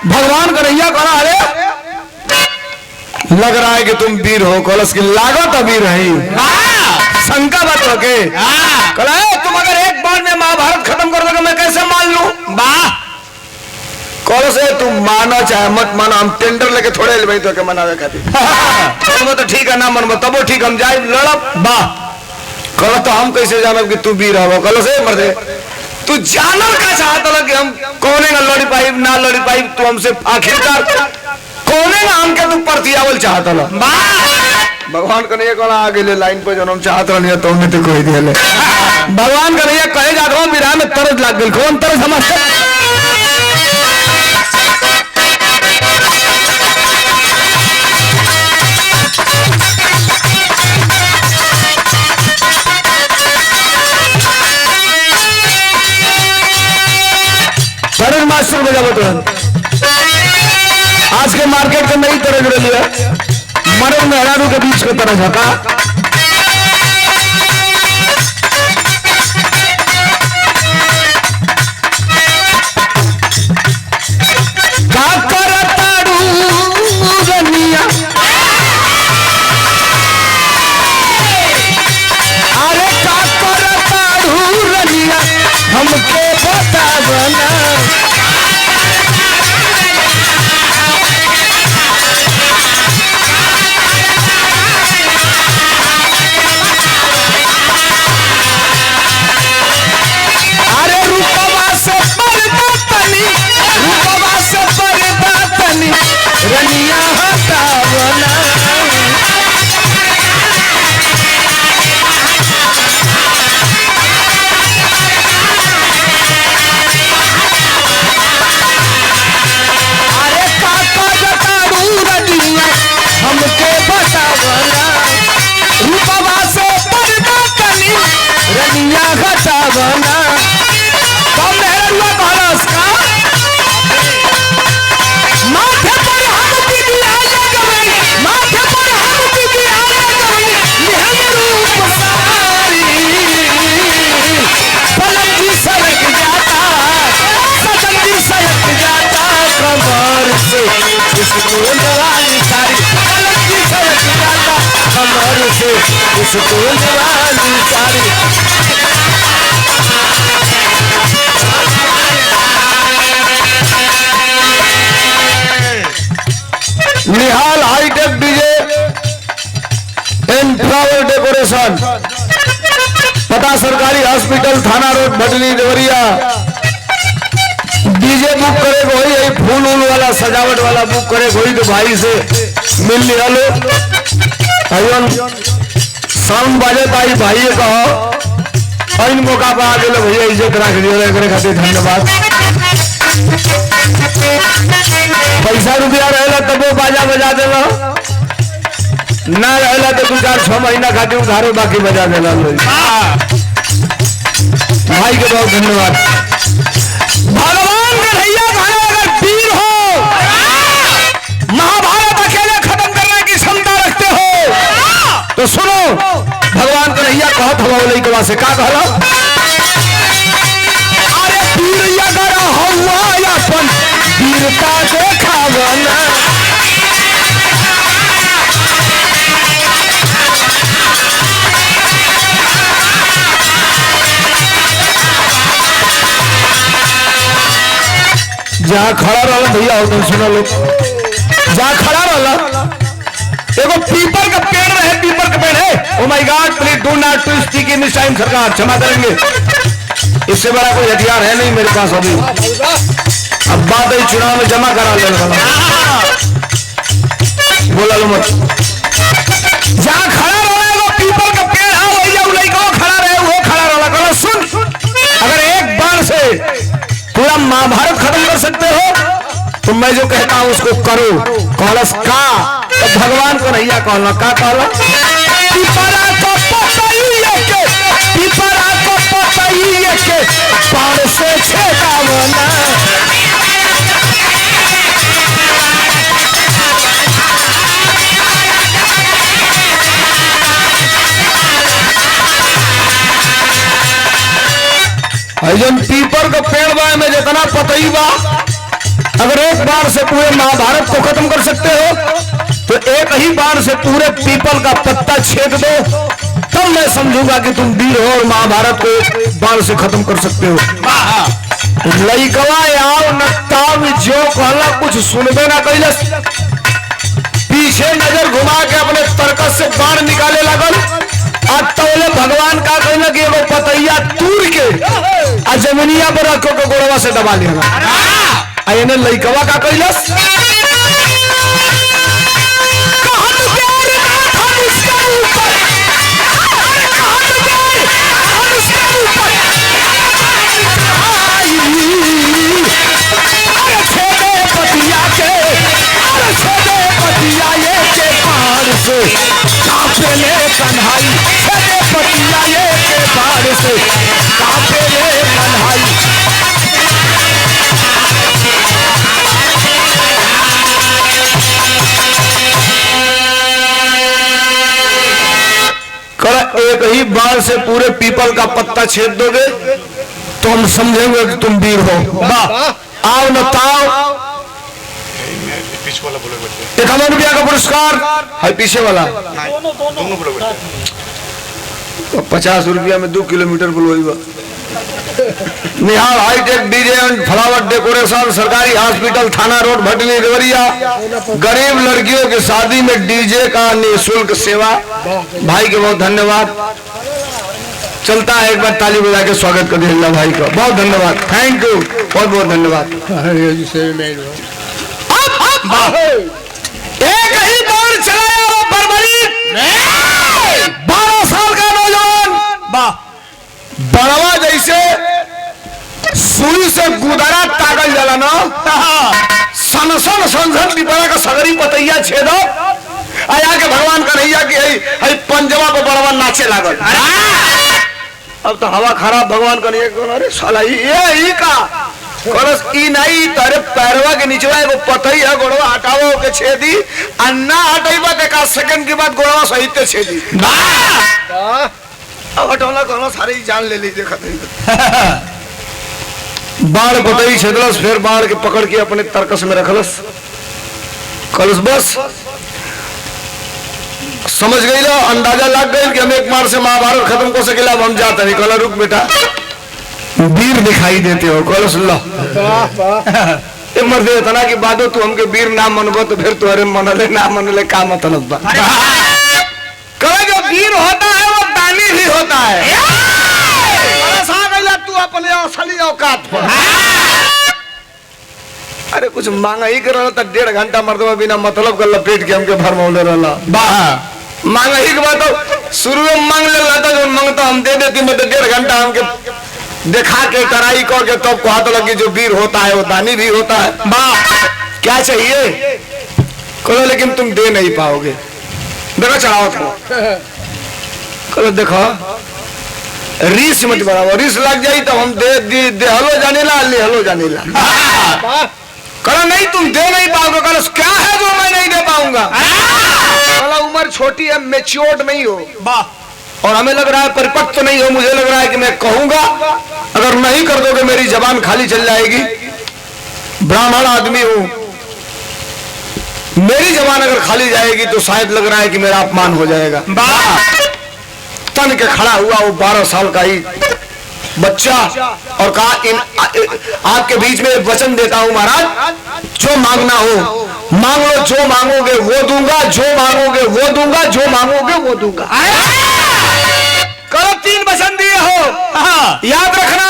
भगवान कन्हैया कहा अरे लग रहा है कि तुम वीर हो। कलश की लागत वीर है शंका बात हो के तुम अगर एक बार में महाभारत खत्म कर दोगे मैं कैसे मान लूं। वाह कलश है तुम मानो चाहे मत मानो हम टेंडर लेके थोड़े भाई तो के मनावे खातिर तो ठीक है ना मन तबो ठीक हम जाए लड़ब। वाह कलश तो हम कैसे जानब कि तू वीर हो। कलश है मर्दे तू जानल का चाहता कि हम कौने ना लड़ी पाई ना लड़ी पाई तू हमसे आखिरकार कौने ना हम के तू प्रतियावल चाहता ला। भगवान कन्हैया कहला आगे ले लाइन पर जन्म चाहत रहनी तो हमने तो कोई दिले। भगवान कन्हैया कहे जात रहो विराह में तरस लाग गेल कौन तरस समझते तरस मास्टर बजावत रहन आज के मार्केट में नई तरह जुड़ लिया मर्द मेहरारू के बीच के तरह का अरे का करताड़ू रनिया हमके बता बना रनिया हटावना अरे काका जताड़ू रनिया हमके बतावना रूपवा से पर्दा तनी रनिया हटावना कम मेहरुआ भारस का माथे पर हम बिटिया लगवई माथे पर हम बिटिया लगवई निहंग रूप सारी पलक जी सरक जाता सजन जी सरक जाता कमर से इसको जवानी सारी पलक जी सरक जाता कमर से इसको जवानी सारी Nihal hitech DJ and flower decoration पता सरकारी हॉस्पिटल थाना road Bhatni Deoria. DJ book करे वही यही फूल उल वाला सजावट वाला बुक करे वही तो भाई से मिल लिया लो अयन साउंड बाजे ताई भाई कहो इन मौका पर आगे लो भैया इज्जत रख दियो खातिर धन्यवाद। पैसा रुपया रहेला तब वो बाजा बजा देला ना रहेला तो 2-4-6 महीना खातिर उधारो बाकी बजा देला भाई के बहुत धन्यवाद। भगवान कन्हैया कहा अगर वीर हो महाभारत अकेले खत्म करने की क्षमता रखते हो तो सुनो भगवान कन्हैया कहत हवा लइकवा से का कहला अरे वीर अगर हवा अपन वीरता देखावना जहाँ खड़ा रहा भैया सुना लो जहाँ खड़ा रहा एगो पीपल का पेड़ रहे पीपल का पेड़ है। Oh my god please do not to speak in this time सरकार क्षमा करेंगे इससे बड़ा कोई हथियार है नहीं मेरे पास अभी। अब बात है चुनाव में जमा करा लेने वाला बोला लो मत जहाँ खड़ा रहा है वो पीपल का पेड़ है वही लड़का खड़ा रहे वो खड़ा रहा करो सुन अगर एक बार से पूरा महाभारत खत्म कर सकते हो तो मैं जो कहता हूं उसको करो। कलश का तो भगवान को नैया कहला का कहला पिपरा को पतइए के पार से छेदावना जन पीपर का पेड़ बा में जितना पतई बा अगर एक बार से पूरे महाभारत को खत्म कर सकते हो तो एक ही बार से पूरे पीपल का पत्ता छेद दो, तब मैं समझूंगा कि तुम वीर हो और महाभारत को एक बार से खत्म कर सकते हो। लइकवा आओ नक्ताव जो कहला कुछ सुनबे ना कैलस, पीछे नजर घुमा के अपने तरकस से बाण निकाले लगल। आज तौले भगवान का कहना कि एगो पतैया तूर के आ जमीनिया पर रखो के गोड़वा से दबा लिया। आइने लइकवा का कैलस, कांपे ले कन्हाई छेदे पतिया ये के बार से, कांपे ले कन्हाई। एक ही बार से पूरे पीपल का पत्ता छेद दोगे तो हम समझेंगे कि तुम वीर हो। आओ न ताओ, 51 रुपया का पुरस्कार है पीछे वाला, 50 रुपया में 2 किलोमीटर बुलवाई। Nihal hitech DJ and flower decoration, सरकारी हॉस्पिटल, थाना रोड, भटनी देवरिया। गरीब लड़कियों की शादी में डीजे का निःशुल्क सेवा। भाई के बहुत धन्यवाद। चलता है, एक बार ताली बजा के स्वागत कर दिया भाई का। बहुत धन्यवाद, थैंक यू, बहुत बहुत धन्यवाद। एक ही दौड़ चलाया वो फरवरी 12 साल का नौजवान, बड़वा जैसे सुई से गुदरा ताकल जाला ना, सनसन संसन पिपरा का सगरी पतैया छेदो आया के भगवान का नैया की है पंजवा पे बड़वा नाचे लागल। अब तो हवा खराब, भगवान का नैया, अरे साला ये का करस ई नहीं तारे पैरवा के नीचवा एगो पतई है, गोड़वा हटाओ के छेदी, अन्ना हटाइबा ते का सेकंड के बाद गोड़वा सहित ते छेदी। अब हटौला कोनो सारी जान ले ली देखत है। बाढ़ पतई छेदलस, फिर बाढ़ के पकड़ के अपने तरकस में रखलस। कलस बस समझ गई लो, अंदाजा लग गई कि हम एक बार से महाभारत खत्म कर सकेला। अब हम जाते नहीं। कल रुक बेटा, वीर दिखाई देते हो। कल सुन लो, मर्द इतना की बात हो, तू हमके वीर ना मनबो तो फिर तुम्हारे मनले ना मनले का मतलब बा। कहे जो वीर होता है वो दानी भी होता है। तू अपने असली औकात पर। अरे कुछ मांगा ही कर रहा था, 1.5 घंटा मर्दवा बिना मतलब का लपेट के हमके भर मौले रहा। मांगा ही के बाद तो शुरू में मांग ले रहा था, जो मांगता हम दे देती, मतलब 1.5 घंटा हमके दिखा के कराई करके तब तो हाथ लगी जो वीर होता है वो दानी भी होता है। क्या चाहिए कहो, लेकिन तुम दे नहीं पाओगे। देखो चढ़ाओ था, कहो देखो रीस मत बढ़ाओ, रीस लग जाई तो हम दे हलो जाने ला, ले हलो जाने ला। कहो नहीं तुम दे नहीं पाओगे। कहो क्या है जो मैं नहीं दे पाऊंगा। कहो उम्र छोटी है, मैच्योर्ड नहीं हो, और हमें लग रहा है परिपक्व तो नहीं हो। मुझे लग रहा है कि मैं कहूंगा, अगर नहीं कर दोगे मेरी जबान खाली चल जाएगी। ब्राह्मण आदमी हूं, मेरी जबान अगर खाली जाएगी तो शायद लग रहा है कि मेरा अपमान हो जाएगा। तन के खड़ा हुआ वो 12 साल का ही बच्चा और कहा आपके बीच में वचन देता हूं महाराज, जो मांगना हो मांग लो, जो मांगोगे वो दूंगा, जो मांगोगे वो दूंगा, जो मांगोगे वो दूंगा। करो 3 वचन दिए हो, याद रखना।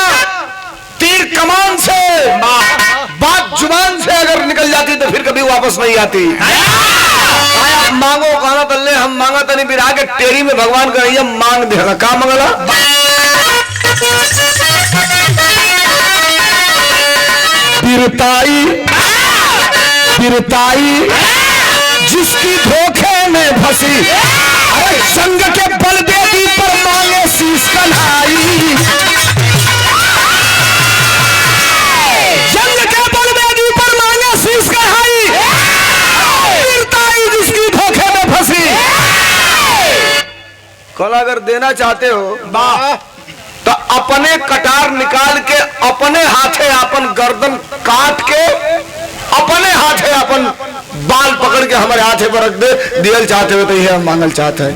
तीर कमान से, बात जुबान से अगर निकल जाती तो फिर कभी वापस नहीं आती। आप मांगो कहना तल्ले, हम मांगा तो नहीं, फिर आगे टेरी में भगवान का नहीं मांग देगा। क्या मंगला बिरताई, बिरताई जिसकी धोखे में फंसी, अरे संग के बलदेवी पर मांगे शीश कन्हाई। संग के बलदेवी पर मांगे शीश कन्हाई, बिरताई जिसकी धोखे में फंसी। कल अगर देना चाहते हो तो अपने कटार निकाल के अपने हाथे अपन गर्दन काट के अपन बाल पकड़ के हमारे हाथे पर रख दे, दियल चाहते हो तो ये हम मांगल चाहते हैं।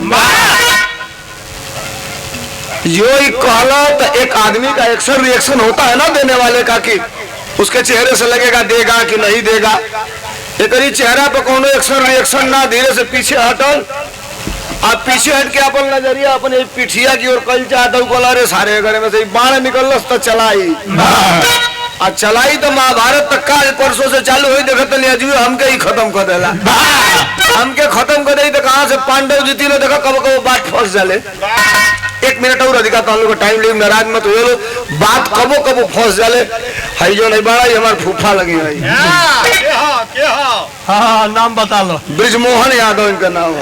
यो ही कहला तो एक आदमी का एक्शन रिएक्शन होता है ना देने वाले का, कि उसके चेहरे से लगेगा देगा कि नहीं देगा। एक चेहरा पे कोनो एक्शन रिएक्शन ना, धीरे से पीछे हटल, आप पीछे हट के अपन नजरिया अपने पिठिया की ओर कल चाहता हूँ, अरे सारे घरे में से बाण निकल तो चलाई आ चलाई तो महाभारत तक का परसों से चालू हुई, देखते नहीं अजू हमके ही खत्म कर देला, हमके खत्म कर दे तो कहाँ से पांडव जीती लो, देखो कब कब बात फंस जाले। 1 मिनट और अधिका तो हम लोग टाइम ले, नाराज मत हो लो, बात कबो कबो फंस जाले। है जो नहीं बड़ा ही हमारे फूफा लगी है। हाँ नाम बता लो। ब्रिजमोहन यादव इनका नाम है।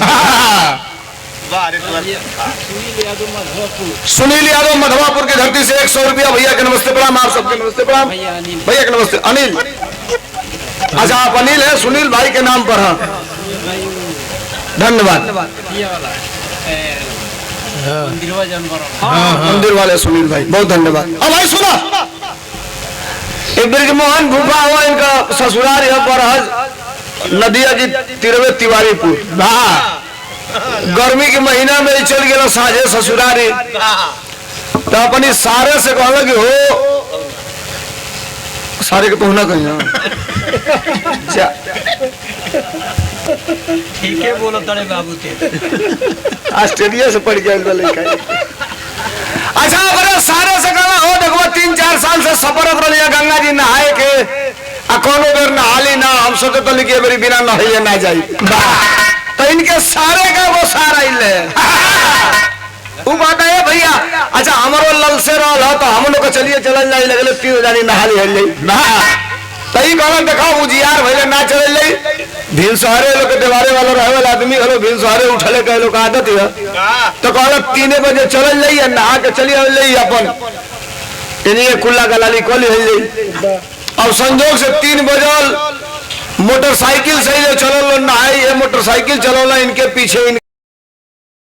सुनील यादव मधवापुर की धरती से 100 रुपया भैया के नमस्ते प्रणाम, आप सबके नमस्ते प्रणाम, भैया के नमस्ते। अनिल, अच्छा आप अनिल है, सुनील भाई के नाम पर। हाँ धन्यवाद। मंदिर वाले सुनील भाई बहुत धन्यवाद। अब भाई सुना, ब्रिजमोहन भूपा हुआ इनका ससुराल है बरहज नदिया की तिरवे तिवारीपुर। गर्मी के महीना में चल गया साझे ससुरारी, तो अपनी सारे से कहला कि हो सारे के पहुना कहीं ठीक है बोलो तड़े बाबू के ऑस्ट्रेलिया से पड़ गया। अच्छा बड़े सारे से कहला हो, देखो 3-4 साल से सफर रही गंगा जी नहाए के, कोनो बेर नहाली ना, हम सोचे तो लिखे मेरी बिना नहाइए ना जाई, तो इनके सारे का वो सारा इले वो बात है भैया। अच्छा हमारो लल से रहा तो हम लोग चलिए चल जाए, लगले 3 जानी नहाली हल तई कहलन देखा उजियार भइले ना चल जाई, भील सहारे लोग देवारे वाला रहे वाला आदमी हलो भील सहारे उठले कह लोग आदत है, तो कहल 3 बजे चल जाई, नहा के चली हल जाई अपन इन्हीं कुल्ला गलाली कोली हल जाई। अब संजोग से 3 बजल मोटरसाइकिल से चलो नहाई, मोटरसाइकिल चलो इनके पीछे